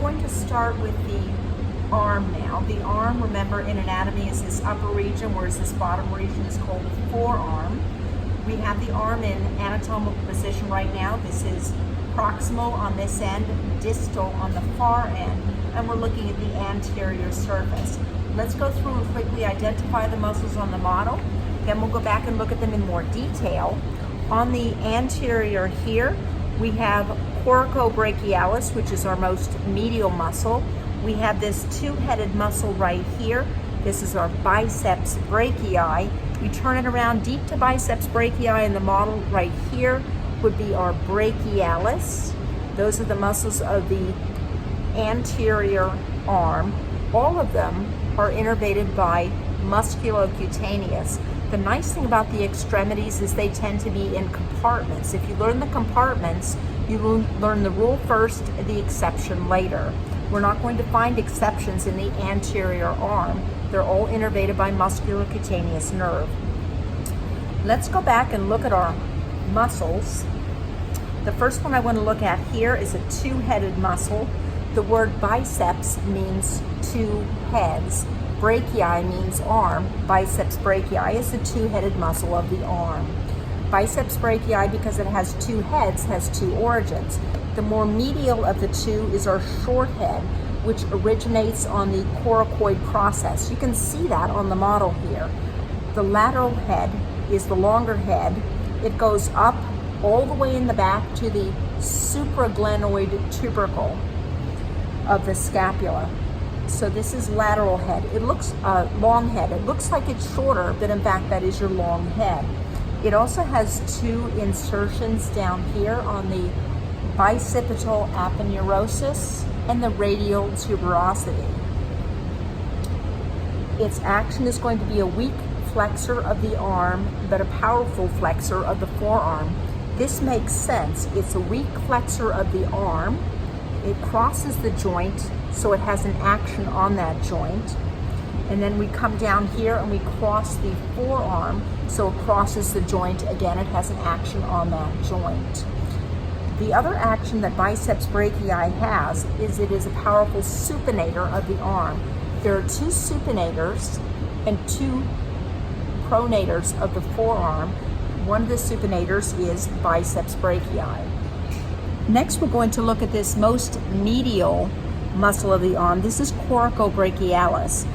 going to start with the arm now. The arm, remember, in anatomy is this upper region, whereas this bottom region is called the forearm. We have the arm in anatomical position right now. This is proximal on this end, distal on the far end, and we're looking at the anterior surface. Let's go through and quickly identify the muscles on the model. Then we'll go back and look at them in more detail. On the anterior here, we have Coracobrachialis, which is our most medial muscle. We have this two-headed muscle right here. This is our biceps brachii. We turn it around deep to biceps brachii, and the model right here would be our brachialis. Those are the muscles of the anterior arm. All of them are innervated by musculocutaneous. The nice thing about the extremities is they tend to be in compartments. If you learn the compartments, you will learn the rule first, the exception later. We're not going to find exceptions in the anterior arm. They're all innervated by musculocutaneous nerve. Let's go back and look at our muscles. The first one I want to look at here is a two-headed muscle. The word biceps means two heads. Brachii means arm. Biceps brachii is the two-headed muscle of the arm. Biceps brachii, because it has two heads, has two origins. The more medial of the two is our short head, which originates on the coracoid process. You can see that on the model here. The lateral head is the longer head. It goes up all the way in the back to the supraglenoid tubercle of the scapula. So this is lateral head. It looks long head. It looks like it's shorter, but in fact that is your long head. It also has two insertions down here on the bicipital aponeurosis and the radial tuberosity. Its action is going to be a weak flexor of the arm, but a powerful flexor of the forearm. This makes sense. It's a weak flexor of the arm. It crosses the joint, so it has an action on that joint. And then we come down here and we cross the forearm, so it crosses the joint. Again, it has an action on that joint. The other action that biceps brachii has is it is a powerful supinator of the arm. There are two supinators and two pronators of the forearm. One of the supinators is biceps brachii. Next, we're going to look at this most medial muscle of the arm. This is Coracobrachialis.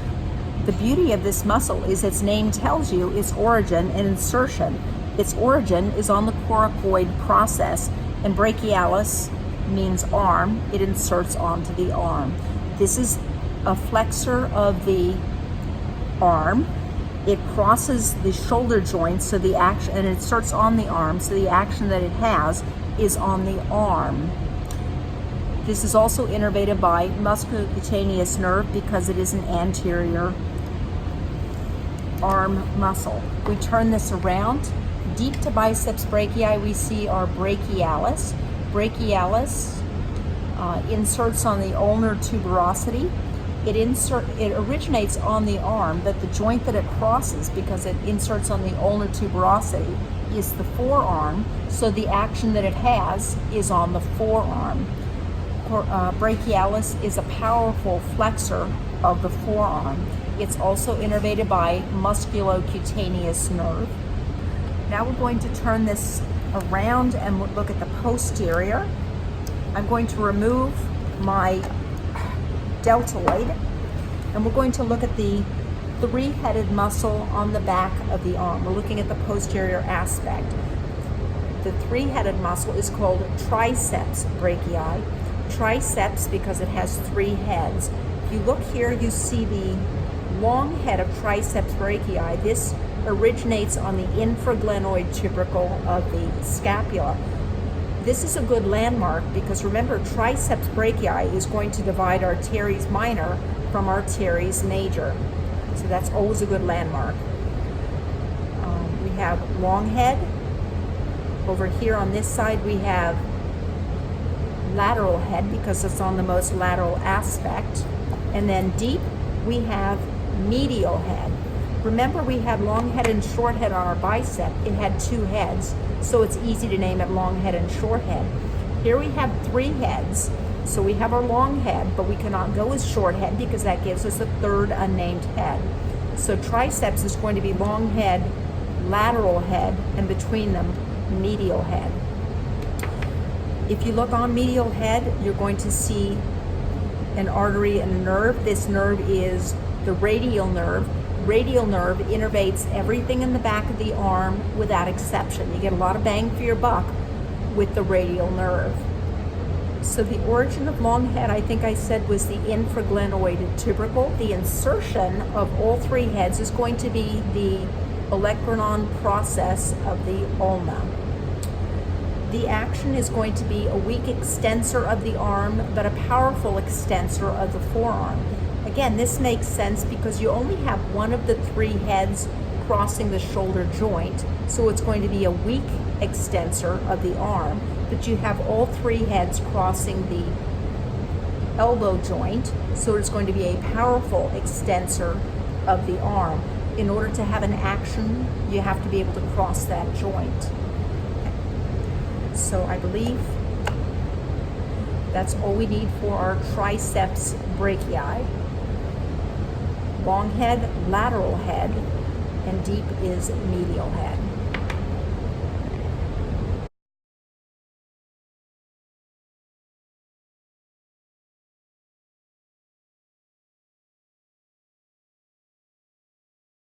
The beauty of this muscle is its name tells you its origin and insertion. Its origin is on the coracoid process, and brachialis means arm. It inserts onto the arm. This is a flexor of the arm. It crosses the shoulder joint, so the action, and it inserts on the arm, so the action that it has is on the arm. This is also innervated by musculocutaneous nerve because it is an anterior arm muscle. We turn this around. Deep to biceps brachii, we see our brachialis. Brachialis inserts on the ulnar tuberosity. It originates on the arm, but the joint that it crosses, because it inserts on the ulnar tuberosity, is the forearm, so the action that it has is on the forearm. Brachialis is a powerful flexor of the forearm. It's also innervated by musculocutaneous nerve. Now we're going to turn this around and look at the posterior. I'm going to remove my deltoid, and we're going to look at the three-headed muscle on the back of the arm. We're looking at the posterior aspect. The three-headed muscle is called Triceps Brachii. Triceps because it has three heads. If you look here, you see the long head of Triceps Brachii. This originates on the infraglenoid tubercle of the scapula. This is a good landmark because remember, Triceps Brachii is going to divide our teres minor from our teres major. So that's always a good landmark. We have long head. Over here on this side we have lateral head because it's on the most lateral aspect. And then deep we have medial head. Remember, we had long head and short head on our bicep. It had two heads, so it's easy to name it long head and short head. Here we have three heads. So we have our long head, but we cannot go with short head because that gives us a third unnamed head. So triceps is going to be long head, lateral head, and between them, medial head. If you look on medial head, you're going to see an artery and a nerve. This nerve is the radial nerve. Radial nerve innervates everything in the back of the arm without exception. You get a lot of bang for your buck with the radial nerve. So the origin of long head, I think I said, was the infraglenoid tubercle. The insertion of all three heads is going to be the olecranon process of the ulna. The action is going to be a weak extensor of the arm, but a powerful extensor of the forearm. Again, this makes sense because you only have one of the three heads crossing the shoulder joint, so it's going to be a weak extensor of the arm, but you have all three heads crossing the elbow joint, so it's going to be a powerful extensor of the arm. In order to have an action, you have to be able to cross that joint. So I believe that's all we need for our triceps brachii. Long head, lateral head, and deep is medial head.